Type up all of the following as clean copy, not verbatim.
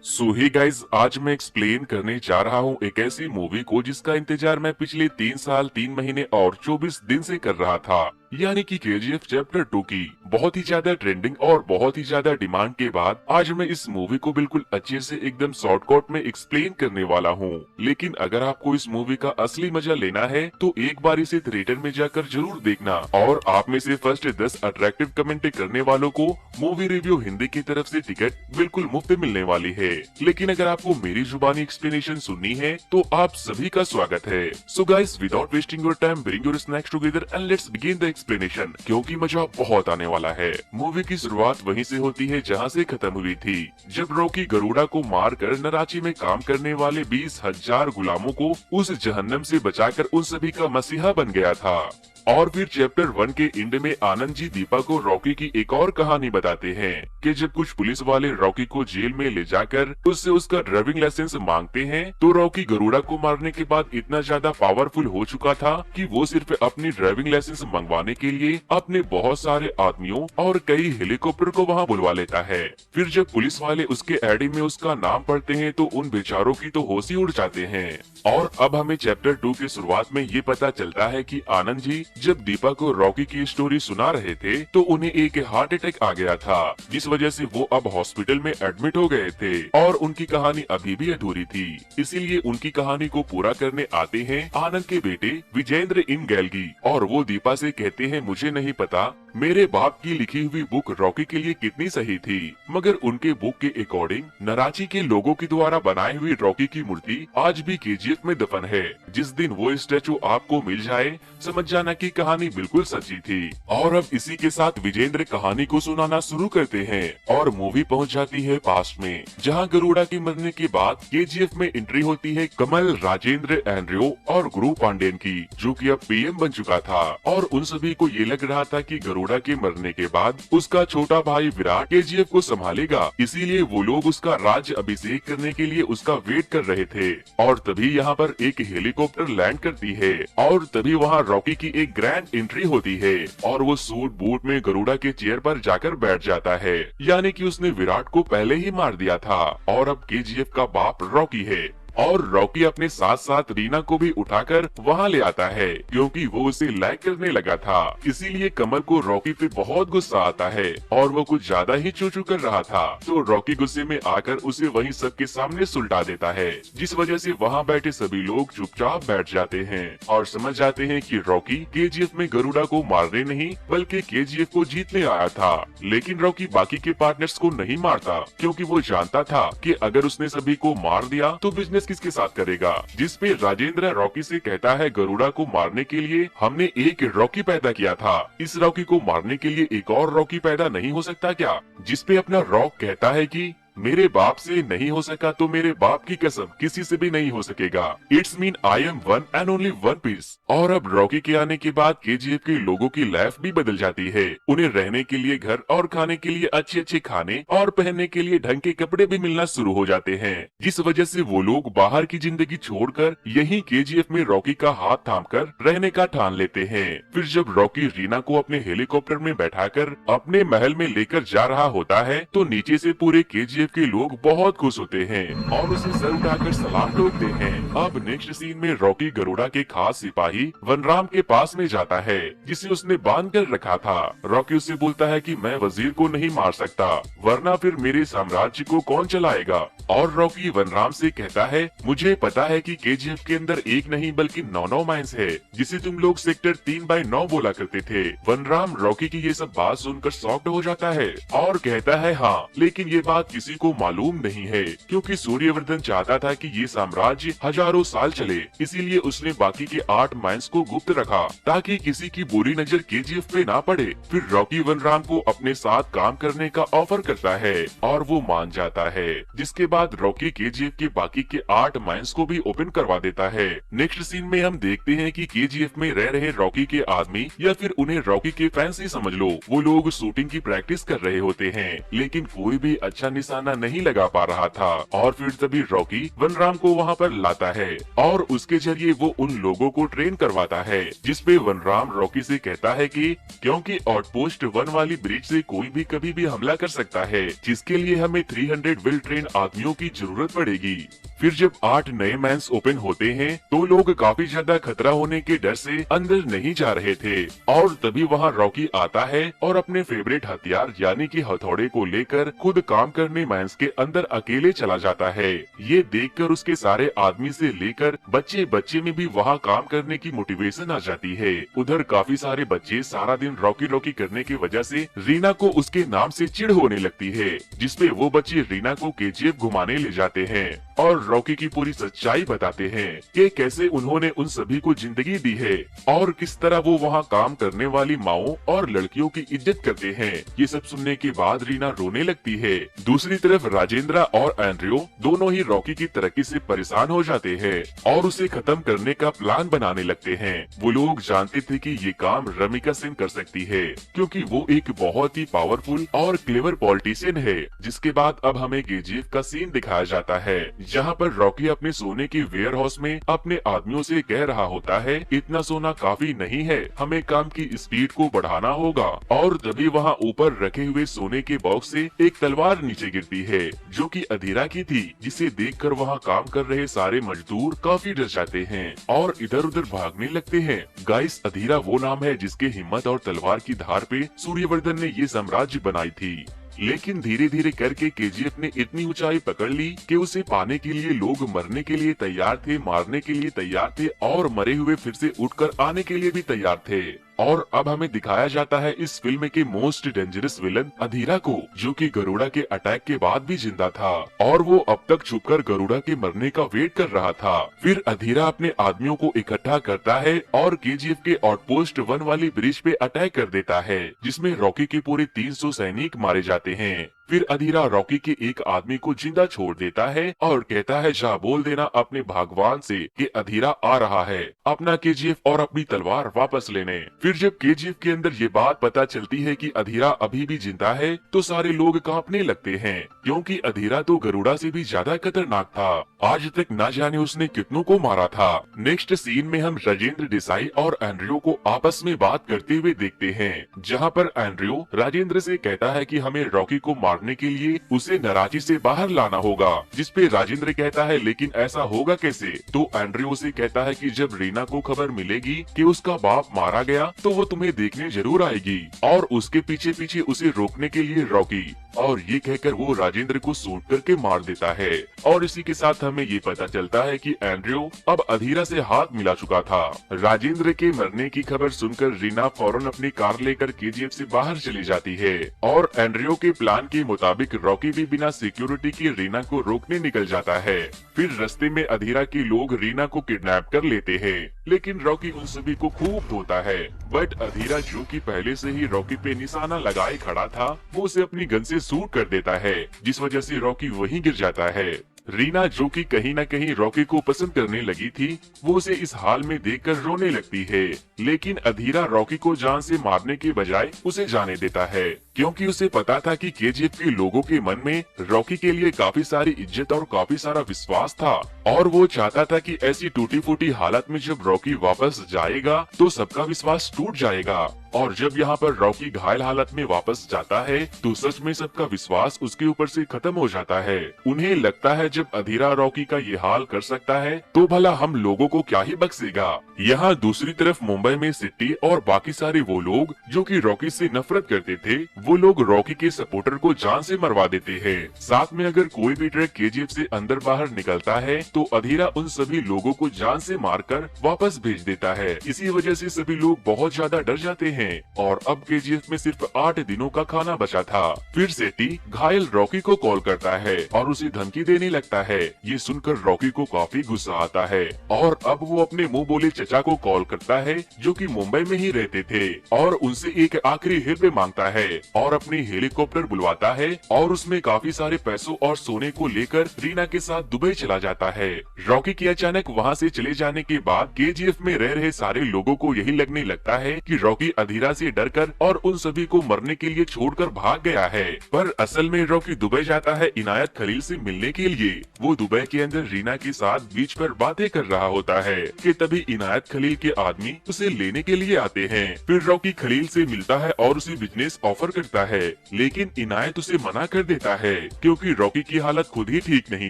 सो hey guys, आज मैं explain करने जा रहा हूँ एक ऐसी मूवी को जिसका इंतजार मैं पिछले 3 साल 3 महीने और 24 दिन से कर रहा था, यानी कि KGF चैप्टर 2 की बहुत ही ज्यादा ट्रेंडिंग और बहुत ही ज्यादा डिमांड के बाद आज मैं इस मूवी को बिल्कुल अच्छे से एकदम शॉर्टकट में एक्सप्लेन करने वाला हूँ। लेकिन अगर आपको इस मूवी का असली मजा लेना है तो एक बार इसे थिएटर में जाकर जरूर देखना, और आप में से फर्स्ट 10 अट्रैक्टिव कमेंट करने वालों को मूवी रिव्यू हिंदी की तरफ से टिकट बिल्कुल मुफ्त मिलने वाली है। लेकिन अगर आपको मेरी जुबानी एक्सप्लेनेशन सुननी है तो आप सभी का स्वागत है। So guys, without wasting your time, bring your snacks together and let's begin the explanation, क्योंकि मजा बहुत आने वाला है। मूवी की शुरुआत वहीं से होती है जहां से खत्म हुई थी, जब रॉकी गरुड़ा को मारकर नराची में काम करने वाले 20,000 गुलामों को उस जहन्नम से बचाकर उन सभी का मसीहा बन गया था। और फिर चैप्टर 1 के एंड में आनंद जी दीपा को रॉकी की एक और कहानी बताते हैं कि जब कुछ पुलिस वाले रॉकी को जेल में ले जाकर उससे उसका ड्राइविंग लाइसेंस मांगते हैं तो रॉकी गरुड़ा को मारने के बाद इतना ज्यादा पावरफुल हो चुका था कि वो सिर्फ अपनी ड्राइविंग लाइसेंस मंगवाने के लिए अपने बहुत सारे आदमियों और कई हेलीकॉप्टर को वहाँ बुलवा लेता है। फिर जब पुलिस वाले उसके एडी में उसका नाम पढ़ते हैं तो उन बेचारों की तो होश ही उड़ जाते हैं। और अब हमें चैप्टर 2 की शुरुआत में ये पता चलता है कि आनंद जी जब दीपा को रॉकी की स्टोरी सुना रहे थे तो उन्हें एक हार्ट अटैक आ गया था, जिस वजह से वो अब हॉस्पिटल में एडमिट हो गए थे और उनकी कहानी अभी भी अधूरी थी। इसीलिए उनकी कहानी को पूरा करने आते हैं आनंद के बेटे विजेंद्र इन गैलगी, और वो दीपा से कहते हैं मुझे नहीं पता मेरे बाप की लिखी हुई बुक रॉकी के लिए कितनी सही थी, मगर उनके बुक के अकॉर्डिंग नराची के लोगों के द्वारा बनाई हुई रॉकी की मूर्ति आज भी KGF में दफन है। जिस दिन वो स्टैचू आपको मिल जाए समझ जाना कि कहानी बिल्कुल सच्ची थी। और अब इसी के साथ विजेंद्र कहानी को सुनाना शुरू करते हैं और मूवी पहुंच जाती है पास्ट में, जहां गरुड़ा के मरने के बाद KGF में एंट्री होती है कमल, राजेंद्र, एंड्रियो और गुरु पांडेन की, जो कि अब PM बन चुका था। और उन सभी को ये लग रहा था कि गरुड़ा के मरने के बाद उसका छोटा भाई विराट KGF को संभालेगा, इसीलिए वो लोग उसका राज्य अभिषेक करने के लिए उसका वेट कर रहे थे। और तभी यहाँ पर एक हेलीकॉप्टर लैंड करती है और तभी वहाँ रॉकी की एक ग्रैंड एंट्री होती है और वो सूट बूट में गरुड़ा के चेयर पर जाकर बैठ जाता है, यानी कि उसने विराट को पहले ही मार दिया था और अब KGF का बाप रॉकी है। और रॉकी अपने साथ साथ रीना को भी उठाकर वहाँ ले आता है क्योंकि वो उसे लाइक करने लगा था। इसीलिए कमल को रॉकी पे बहुत गुस्सा आता है और वो कुछ ज्यादा ही चूचू कर रहा था, तो रॉकी गुस्से में आकर उसे वहीं सबके सामने सुलटा देता है, जिस वजह से वहाँ बैठे सभी लोग चुपचाप बैठ जाते हैं और समझ जाते हैं कि रॉकी KGF में गरुड़ा को मारने नहीं बल्कि KGF को जीतने आया था। लेकिन रॉकी बाकी के पार्टनर्स को नहीं मारता क्योंकि वो जानता था कि अगर उसने सभी को मार दिया तो बिजनेस किसके साथ करेगा। जिसपे राजेंद्र रॉकी से कहता है गरुड़ा को मारने के लिए हमने एक रॉकी पैदा किया था, इस रॉकी को मारने के लिए एक और रॉकी पैदा नहीं हो सकता क्या? जिसपे अपना रॉक कहता है कि मेरे बाप से नहीं हो सका तो मेरे बाप की कसम किसी से भी नहीं हो सकेगा। It's mean I am one and only one piece. और अब रॉकी के आने के बाद KGF के लोगों की लाइफ भी बदल जाती है। उन्हें रहने के लिए घर और खाने के लिए अच्छे अच्छे खाने और पहनने के लिए ढंग के कपड़े भी मिलना शुरू हो जाते हैं, जिस वजह से वो लोग बाहर की जिंदगी छोड़कर यहीं KGF में रॉकी का हाथ थामकर रहने का ठान लेते हैं। फिर जब रॉकी रीना को अपने हेलीकॉप्टर में बैठाकर अपने महल में लेकर जा रहा होता है तो नीचे से पूरे KGF के लोग बहुत खुश होते हैं और उसे सर उठाकर सलाम ठोकते हैं। अब नेक्स्ट सीन में रॉकी गरुड़ा के खास सिपाही वनराम के पास में जाता है जिसे उसने बांध कर रखा था। रॉकी उससे बोलता है कि मैं वजीर को नहीं मार सकता वरना फिर मेरे साम्राज्य को कौन चलाएगा। और रॉकी वनराम से कहता है मुझे पता है कि KGF के अंदर एक नहीं बल्कि 9 माइंस है जिसे तुम लोग सेक्टर 3/9 बोला करते थे। वनराम रॉकी की ये सब बात सुनकर शॉक्ड हो जाता है और कहता है हाँ, लेकिन ये बात किसी को मालूम नहीं है क्योंकि सूर्यवर्धन चाहता था कि ये साम्राज्य हजारों साल चले, इसीलिए उसने बाकी के 8 माइंस को गुप्त रखा ताकि किसी की बुरी नजर KGF पे ना पड़े। फिर रॉकी वनराम को अपने साथ काम करने का ऑफर करता है और वो मान जाता है, जिसके बाद रॉकी KGF के बाकी के 8 माइंस को भी ओपन करवा देता है। नेक्स्ट सीन में हम देखते हैं कि KGF में रह रहे रॉकी के आदमी या फिर उन्हें रॉकी के फैंस ही समझ लो, वो लोग शूटिंग की प्रैक्टिस कर रहे होते हैं लेकिन कोई भी अच्छा निशाना निशाना नहीं लगा पा रहा था। और फिर तभी रॉकी वनराम को वहाँ पर लाता है और उसके जरिए वो उन लोगों को ट्रेन करवाता है, जिसपे वनराम रॉकी से कहता है कि क्योंकि आउटपोस्ट 1 वाली ब्रिज से कोई भी कभी भी हमला कर सकता है, जिसके लिए हमें 300 वेल ट्रेन आदमियों की जरूरत पड़ेगी। फिर जब 8 नए मैंस ओपन होते हैं तो लोग काफी ज्यादा खतरा होने के डर से अंदर नहीं जा रहे थे और तभी वहाँ रॉकी आता है और अपने फेवरेट हथियार यानी कि हथौड़े को लेकर खुद काम करने मैंस के अंदर अकेले चला जाता है। ये देखकर उसके सारे आदमी से लेकर बच्चे में भी वहाँ काम करने की मोटिवेशन आ जाती है। उधर काफी सारे बच्चे सारा दिन रॉकी करने की वजह से रीना को उसके नाम से चिढ़ होने लगती है, जिसपे वो बच्चे रीना को केजीएफ घुमाने ले जाते हैं और रॉकी की पूरी सच्चाई बताते हैं कि कैसे उन्होंने उन सभी को जिंदगी दी है और किस तरह वो वहाँ काम करने वाली माओ और लड़कियों की इज्जत करते हैं। ये सब सुनने के बाद रीना रोने लगती है। दूसरी तरफ राजेंद्र और एंड्रयू दोनों ही रॉकी की तरक्की से परेशान हो जाते हैं और उसे खत्म करने का प्लान बनाने लगते हैं। वो लोग जानते थे कि ये काम रमिका सिंह कर सकती है क्योंकि वो एक बहुत ही पावरफुल और क्लेवर पॉलिटिशियन है। जिसके बाद अब हमें केजीएफ का सीन दिखाया जाता है जहाँ पर रॉकी अपने सोने के वेयर हाउस में अपने आदमियों से कह रहा होता है इतना सोना काफी नहीं है, हमें काम की स्पीड को बढ़ाना होगा। और तभी वहाँ ऊपर रखे हुए सोने के बॉक्स से एक तलवार नीचे गिरती है जो कि अधीरा की थी, जिसे देखकर वहाँ काम कर रहे सारे मजदूर काफी डर जाते हैं और इधर उधर भागने लगते हैं। गाइस, अधीरा वो नाम है जिसके हिम्मत और तलवार की धार पे सूर्यवर्धन ने ये साम्राज्य बनाई थी। लेकिन धीरे धीरे करके केजीएफ ने इतनी ऊंचाई पकड़ ली कि उसे पाने के लिए लोग मरने के लिए तैयार थे, मारने के लिए तैयार थे और मरे हुए फिर से उठकर आने के लिए भी तैयार थे। और अब हमें दिखाया जाता है इस फिल्म के मोस्ट डेंजरस विलन अधीरा को, जो कि गरुड़ा के अटैक के बाद भी जिंदा था और वो अब तक छुपकर गरुड़ा के मरने का वेट कर रहा था। फिर अधीरा अपने आदमियों को इकट्ठा करता है और केजीएफ के आउटपोस्ट 1 वाली ब्रिज पे अटैक कर देता है, जिसमें रॉकी के पूरे 300 सैनिक मारे जाते हैं। फिर अधीरा रॉकी के एक आदमी को जिंदा छोड़ देता है और कहता है जा बोल देना अपने भगवान से कि अधीरा आ रहा है अपना केजीएफ और अपनी तलवार वापस लेने। फिर जब केजीएफ के अंदर ये बात पता चलती है कि अधीरा अभी भी जिंदा है तो सारे लोग कांपने लगते हैं, क्योंकि अधीरा तो गरुड़ा से भी ज्यादा खतरनाक था। आज तक ना जाने उसने कितनों को मारा था। नेक्स्ट सीन में हम राजेंद्र देसाई और एंड्रयू को आपस में बात करते हुए देखते हैं, जहाँ पर एंड्रयू राजेंद्र से कहता है कि हमें रॉकी को मारने के लिए उसे नाराजी से बाहर लाना होगा, जिसपे राजेंद्र कहता है लेकिन ऐसा होगा कैसे। तो एंड्रयू से कहता है कि जब रीना को खबर मिलेगी कि उसका बाप मारा गया तो वो तुम्हें देखने जरूर आएगी और उसके पीछे पीछे उसे रोकने के लिए रॉकी। और ये कहकर वो राजेंद्र को सूट करके मार देता है और इसी के साथ हमें ये पता चलता है कि एंड्रयू अब अधीरा से हाथ मिला चुका था। राजेंद्र के मरने की खबर सुनकर रीना फौरन अपनी कार लेकर केजीएफ से बाहर चली जाती है और एंड्रयू के प्लान के मुताबिक रॉकी भी बिना सिक्योरिटी के रीना को रोकने निकल जाता है। फिर रास्ते में अधीरा के लोग रीना को किडनैप कर लेते हैं, लेकिन रॉकी उन सभी को खूब धोता है। बट अधीरा जो कि पहले से ही रॉकी पे निशाना लगाए खड़ा था, वो उसे अपनी गन से शूट कर देता है, जिस वजह से रॉकी वहीं गिर जाता है। रीना जो कि कहीं न कहीं रॉकी को पसंद करने लगी थी, वो उसे इस हाल में देखकर रोने लगती है, लेकिन अधीरा रॉकी को जान से मारने के बजाय उसे जाने देता है, क्योंकि उसे पता था कि केजीएफ के लोगों के मन में रॉकी के लिए काफी सारी इज्जत और काफी सारा विश्वास था और वो चाहता था कि ऐसी टूटी फूटी हालत में जब रॉकी वापस जाएगा तो सबका विश्वास टूट जाएगा। और जब यहाँ पर रॉकी घायल हालत में वापस जाता है तो सच में सबका विश्वास उसके ऊपर से खत्म हो जाता है। उन्हें लगता है जब अधीरा रॉकी का ये हाल कर सकता है तो भला हम लोगों को क्या ही बख्शेगा। यहाँ दूसरी तरफ मुंबई में सिटी और बाकी सारे वो लोग जो कि रॉकी से नफरत करते थे, वो लोग रॉकी के सपोर्टर को जान से मरवा देते हैं। साथ में अगर कोई भी ट्रक केजीएफ से अंदर बाहर निकलता है तो अधीरा उन सभी लोगों को जान से मारकर वापस भेज देता है। इसी वजह से सभी लोग बहुत ज्यादा डर जाते हैं और अब केजीएफ में सिर्फ 8 दिनों का खाना बचा था। फिर सेठी घायल रॉकी को कॉल करता है और उसे धमकी देने लगता है। ये सुनकर रॉकी को काफी गुस्सा आता है और अब वो अपने मुंह बोले चचा को कॉल करता है जो कि मुंबई में ही रहते थे और उनसे एक आखिरी हेल्प मांगता है और अपनी हेलीकॉप्टर बुलवाता है और उसमें काफी सारे पैसों और सोने को लेकर रीना के साथ दुबई चला जाता है। रॉकी के अचानक वहाँ से चले जाने के बाद केजीएफ में रह रहे सारे लोगों को यही लगने लगता है कि रॉकी अधीरा से डरकर और उन सभी को मरने के लिए छोड़कर भाग गया है। पर असल में रॉकी दुबई जाता है इनायत खलील से मिलने के लिए। वो दुबई के अंदर रीना के साथ बीच पर बातें कर रहा होता है कि तभी इनायत खलील के आदमी उसे लेने के लिए आते हैं। फिर रॉकी खलील से मिलता है और उसे बिजनेस ऑफर करता है, लेकिन इनायत उसे मना कर देता है क्योंकि रॉकी की हालत खुद ही ठीक नहीं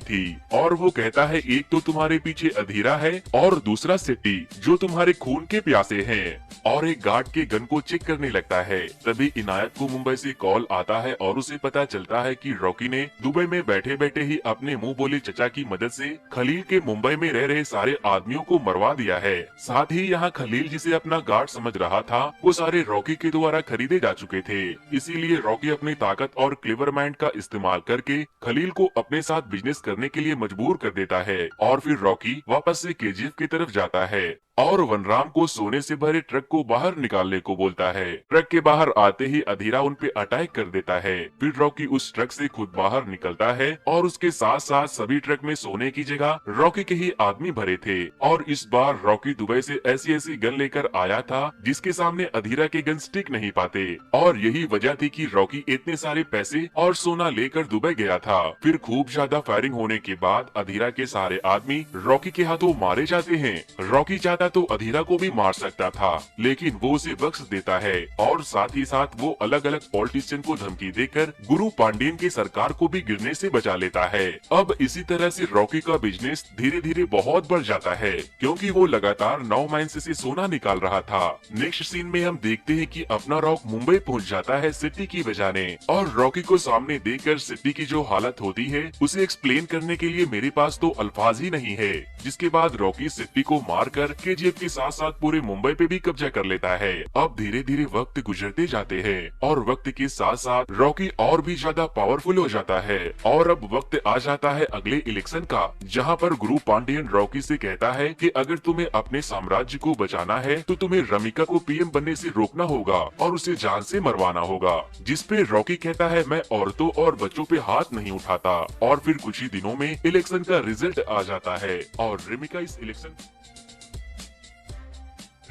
थी। और वो कहता है एक तो तुम्हारे पीछे अधीरा है और दूसरा सिटी जो तुम्हारे खून के प्यासे हैं, और एक गार्ड के गन को चेक करने लगता है। तभी इनायत को मुंबई से कॉल आता है और उसे पता चलता है कि रॉकी ने दुबई में बैठे बैठे ही अपने मुंह बोले चचा की मदद से खलील के मुंबई में रह रहे सारे आदमियों को मरवा दिया है। साथ ही यहाँ खलील जिसे अपना गार्ड समझ रहा था वो सारे रॉकी के द्वारा खरीदे जा चुके थे। इसीलिए रॉकी अपनी ताकत और क्लेवर माइंड का इस्तेमाल करके खलील को अपने साथ बिजनेस करने के लिए मजबूर कर देता है। और फिर रॉकी वापस से केजीएफ की तरफ जाता है और वनराम को सोने से भरे ट्रक को बाहर निकालने को बोलता है। ट्रक के बाहर आते ही अधीरा उन पे अटैक कर देता है। फिर रॉकी उस ट्रक से खुद बाहर निकलता है और उसके साथ साथ सभी ट्रक में सोने की जगह रॉकी के ही आदमी भरे थे। और इस बार रॉकी दुबई से ऐसी ऐसी गन लेकर आया था जिसके सामने अधीरा के गन टिक नहीं पाते, और यही वजह थी कि रॉकी इतने सारे पैसे और सोना लेकर दुबई गया था। फिर खूब ज्यादा फायरिंग होने के बाद अधीरा के सारे आदमी रॉकी के हाथों मारे जाते हैं। रॉकी चाहता तो अधीरा को भी मार सकता था, लेकिन वो उसे बख्श देता है और साथ ही साथ वो अलग अलग पॉलिटिशियन को धमकी देकर गुरु पांडियन की सरकार को भी गिरने से बचा लेता है। अब इसी तरह से रॉकी का बिजनेस धीरे धीरे बहुत बढ़ जाता है क्योंकि वो लगातार 9 माइंस से सोना निकाल रहा था। नेक्स्ट सीन में हम देखते हैं कि अपना रॉक मुंबई पहुंच जाता है सिटी की बजाने, और रॉकी को सामने देखकर सिटी की जो हालत होती है उसे एक्सप्लेन करने के लिए मेरे पास तो अल्फाज ही नहीं है। जिसके बाद रॉकी सिटी को मारकर केजीएफ के साथ साथ पूरे मुंबई पे भी कब्जा कर लेता है। अब धीरे धीरे वक्त गुजरते जाते हैं और वक्त के साथ साथ रॉकी और भी ज्यादा पावरफुल हो जाता है। और अब वक्त आ जाता है अगले इलेक्शन का, जहां पर गुरु पांडियन रॉकी से कहता है कि अगर तुम्हें अपने साम्राज्य को बचाना है तो तुम्हें रमिका को पीएम बनने से रोकना होगा और उसे जान से मरवाना होगा। जिस पे रॉकी कहता है मैं औरतों और बच्चों पे हाथ नहीं उठाता। और फिर कुछ ही दिनों में इलेक्शन का रिजल्ट आ जाता है और रमिका इस इलेक्शन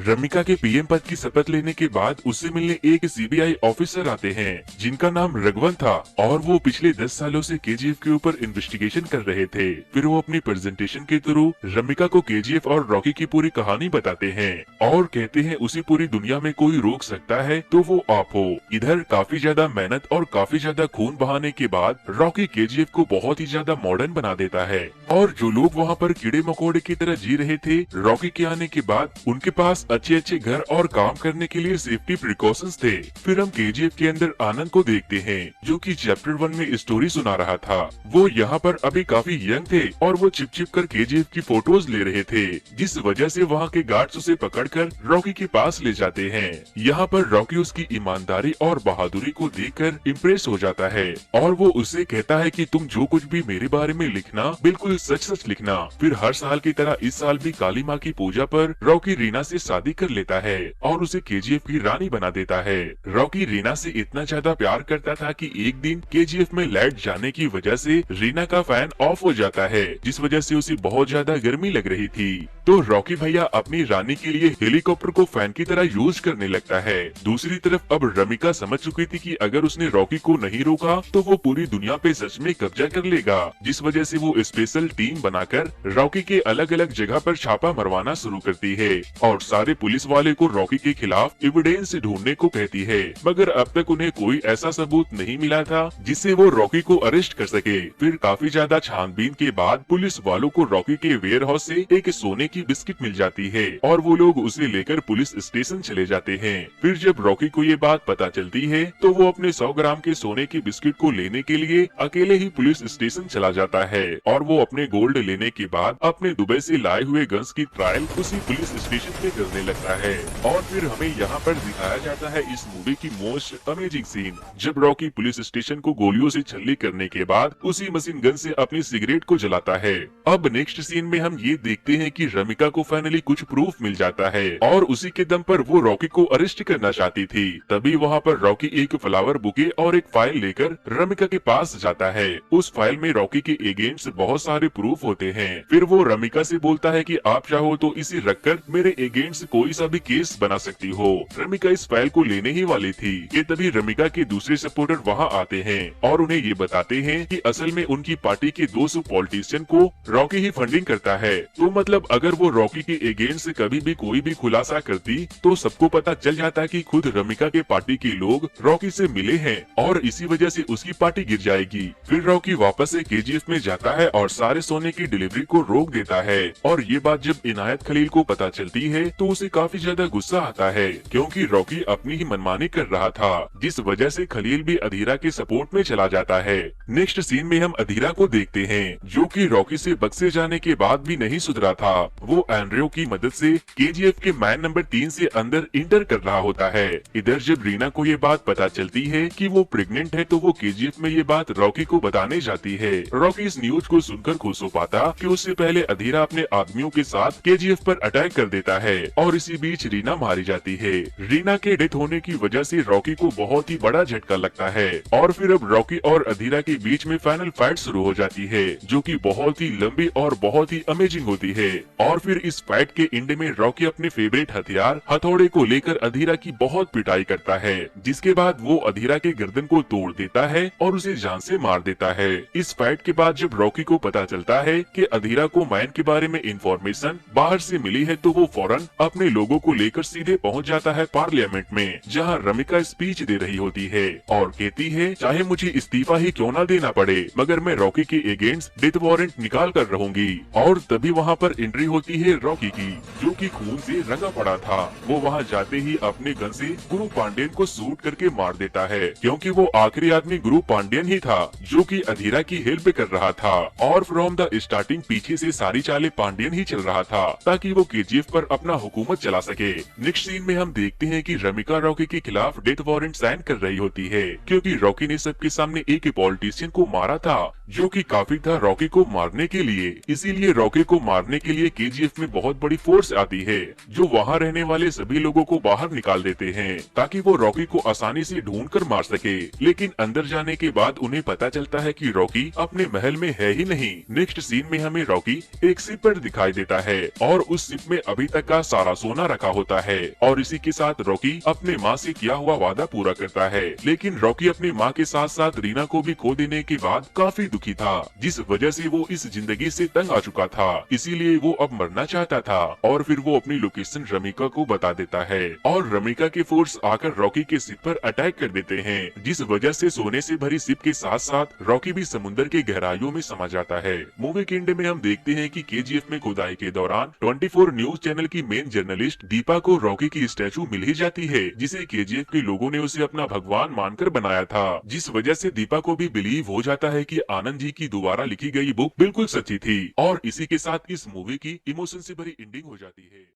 रमिका के पीएम पद की शपथ लेने के बाद उससे मिलने एक सीबीआई ऑफिसर आते हैं जिनका नाम रघुवन था, और वो पिछले 10 सालों से केजीएफ के ऊपर इन्वेस्टिगेशन कर रहे थे। फिर वो अपनी प्रेजेंटेशन के थ्रू रमिका को केजीएफ और रॉकी की पूरी कहानी बताते हैं और कहते हैं उसे पूरी दुनिया में कोई रोक सकता है तो वो आप हो। इधर काफी ज्यादा मेहनत और काफी ज्यादा खून बहाने के बाद रॉकी केजीएफ को बहुत ही ज्यादा मॉडर्न बना देता है, और जो लोग वहाँ पर कीड़े मकोड़े की तरह जी रहे थे रॉकी के आने के बाद उनके पास अच्छे अच्छे घर और काम करने के लिए सेफ्टी प्रिकॉशंस थे। फिर हम केजीएफ के अंदर आनंद को देखते हैं जो कि चैप्टर 1 में स्टोरी सुना रहा था। वो यहाँ पर अभी काफी यंग थे और वो चिप चिप कर केजीएफ की फोटोज ले रहे थे, जिस वजह से वहाँ के गार्ड्स उसे पकड़कर रॉकी के पास ले जाते हैं। यहाँ पर रॉकी उसकी ईमानदारी और बहादुरी को देखकर इम्प्रेस हो जाता है और वो उससे कहता है कि तुम जो कुछ भी मेरे बारे में लिखना बिल्कुल सच सच लिखना। फिर हर साल की तरह इस साल भी काली माँ की पूजा पर रॉकी रीना से शादी कर लेता है और उसे केजीएफ की रानी बना देता है। रॉकी रीना से इतना ज्यादा प्यार करता था कि एक दिन केजीएफ में लाइट जाने की वजह से रीना का फैन ऑफ हो जाता है, जिस वजह से उसे बहुत ज्यादा गर्मी लग रही थी। तो रॉकी भैया अपनी रानी के लिए हेलीकॉप्टर को फैन की तरह यूज करने लगता है। दूसरी तरफ अब रमिका समझ चुकी थी कि अगर उसने रॉकी को नहीं रोका तो वो पूरी दुनिया पे सच में कब्जा कर लेगा, जिस वजह से वो स्पेशल टीम बनाकर रॉकी के अलग अलग जगह पर छापा मरवाना शुरू करती है और सारे पुलिस वाले को रॉकी के खिलाफ एविडेंस ढूंढने को कहती है। मगर अब तक उन्हें कोई ऐसा सबूत नहीं मिला था जिससे वो रॉकी को अरेस्ट कर सके। फिर काफी ज्यादा छानबीन के बाद पुलिस वालों को रॉकी के वेयर हाउस से एक सोने की बिस्किट मिल जाती है और वो लोग उसे लेकर पुलिस स्टेशन चले जाते हैं। फिर जब रॉकी को ये बात पता चलती है तो वो अपने 100 ग्राम के सोने की बिस्किट को लेने के लिए अकेले ही पुलिस स्टेशन चला जाता है और वो अपने गोल्ड लेने के बाद अपने दुबई से लाए हुए गन्स की ट्रायल उसी पुलिस स्टेशन पे करने लगता है। और फिर हमें यहाँ पर दिखाया जाता है इस मूवी की मोस्ट अमेजिंग सीन, जब रॉकी पुलिस स्टेशन को गोलियों से छल्ली करने के बाद उसी मशीन गन से अपनी सिगरेट को जलाता है। अब नेक्स्ट सीन में हम ये देखते हैं कि रमिका को फाइनली कुछ प्रूफ मिल जाता है और उसी के दम पर वो रॉकी को अरेस्ट करना चाहती थी। तभी वहाँ पर रॉकी एक फ्लावर बुके और एक फाइल लेकर रमिका के पास जाता है। उस फाइल में रॉकी के अगेंस्ट बहुत सारे प्रूफ होते हैं। फिर वो रमिका से बोलता है कि आप चाहो तो इसे रखकर मेरे अगेंस्ट कोई सा भी केस बना सकती हो। रमिका इस फाइल को लेने ही वाली थी कि तभी रमिका के दूसरे सपोर्टर वहाँ आते हैं और उन्हें ये बताते हैं कि असल में उनकी पार्टी के 200 पॉलिटिशियन को रॉकी ही फंडिंग करता है। तो मतलब अगर वो रॉकी के अगेंस्ट कभी भी कोई भी खुलासा करती तो सबको पता चल जाता कि खुद रमिका के पार्टी के लोग रॉकी से मिले हैं और इसी वजह से उसकी पार्टी गिर जाएगी। फिर रॉकी वापस से केजीएफ में जाता है और सारे सोने की डिलीवरी को रोक देता है और ये बात जब इनायत खलील को पता चलती है तो उसे काफी ज्यादा गुस्सा आता है क्योंकि रॉकी अपनी ही मनमानी कर रहा था, जिस वजह से खलील भी अधीरा के सपोर्ट में चला जाता है। नेक्स्ट सीन में हम अधीरा को देखते हैं जो कि रॉकी से बक्से जाने के बाद भी नहीं सुधरा था। वो एंड्रयू की मदद से केजीएफ के मैन नंबर 3 से अंदर इंटर कर रहा होता है। इधर जब रीना को ये बात पता चलती है कि वो प्रेग्नेंट है तो वो केजीएफ में ये बात रॉकी को बताने जाती है। रॉकी इस न्यूज को सुनकर खुश हो पाता कि उससे पहले अधीरा अपने आदमियों के साथ केजीएफ पर अटैक कर देता है और इसी बीच रीना मारी जाती है। रीना के डेथ होने की वजह से रॉकी को बहुत ही बड़ा झटका लगता है और फिर अब रॉकी और अधीरा के बीच में फाइनल फाइट शुरू हो जाती है जो कि बहुत ही लंबी और बहुत ही अमेजिंग होती है। और फिर इस फाइट के एंड में रॉकी अपने फेवरेट हथियार हथौड़े को लेकर अधीरा की बहुत पिटाई करता है, जिसके बाद वो अधीरा के गर्दन को तोड़ देता है और उसे जान से मार देता है। इस फाइट के बाद जब रॉकी को पता चलता है कि अधीरा को मैन के बारे में इंफॉर्मेशन बाहर से मिली है तो वो फौरन अपने लोगों को लेकर सीधे पहुंच जाता है पार्लियामेंट में, जहां रमिका स्पीच दे रही होती है और कहती है चाहे मुझे इस्तीफा ही क्यों ना देना पड़े मगर मैं रॉकी के अगेंस्ट डेथ वारंट निकाल कर रहूंगी। और तभी वहाँ पर एंट्री होती है रॉकी की जो कि खून से रंगा पड़ा था। वो वहाँ जाते ही अपने गन से गुरु पांडेयन को शूट करके मार देता है क्योंकि वो आखिरी आदमी गुरु पांडेयन ही था जो कि अधीरा की हेल्प कर रहा था और फ्रॉम द स्टार्टिंग पीछे से सारी चालें पांडेयन ही चल रहा था ताकि वो केजीएफ पर अपना हुकूमत चला सके। नेक्स्ट सीन में हम देखते हैं कि रमिका रॉकी के खिलाफ डेथ वारंट साइन कर रही होती है क्योंकि रॉकी ने सबके सामने एक पॉलिटिशियन को मारा था जो कि काफी था रॉकी को मारने के लिए। इसीलिए रॉकी को मारने के लिए केजीएफ में बहुत बड़ी फोर्स आती है जो वहाँ रहने वाले सभी लोगों को बाहर निकाल देते हैं ताकि वो रॉकी को आसानी से ढूंढ कर मार सके। लेकिन अंदर जाने के बाद उन्हें पता चलता है कि रॉकी अपने महल में है ही नहीं। नेक्स्ट सीन में हमें रॉकी एक शिप पर दिखाई देता है और उस शिप में अभी तक का सारा सोना रखा होता है और इसी के साथ रॉकी अपने माँ से किया हुआ वादा पूरा करता है। लेकिन रॉकी अपनी माँ के साथ साथ रीना को भी खो देने के बाद काफी दुखी था, जिस वजह से वो इस जिंदगी से तंग आ चुका था। इसीलिए वो अब मरना चाहता था और फिर वो अपनी लोकेशन रमिका को बता देता है और रमिका के फोर्स आकर रॉकी के शिप पर अटैक कर देते हैं, जिस वजह से सोने से भरी शिप के साथ साथ रॉकी भी समुद्र के गहराइयों में समा जाता है। मूवी के एंड में हम देखते हैं कि केजीएफ में खुदाई के दौरान 24 न्यूज चैनल की मेन जर्नलिस्ट दीपा को रॉकी की स्टैचू मिल ही जाती है जिसे केजीएफ के लोगों ने उसे अपना भगवान मानकर बनाया था, जिस वजह से दीपा को भी बिलीव हो जाता है कि आनंद जी की दोबारा लिखी गई बुक बिल्कुल सच्ची थी। और इसी के साथ इस मूवी की इमोशन से भरी एंडिंग हो जाती है।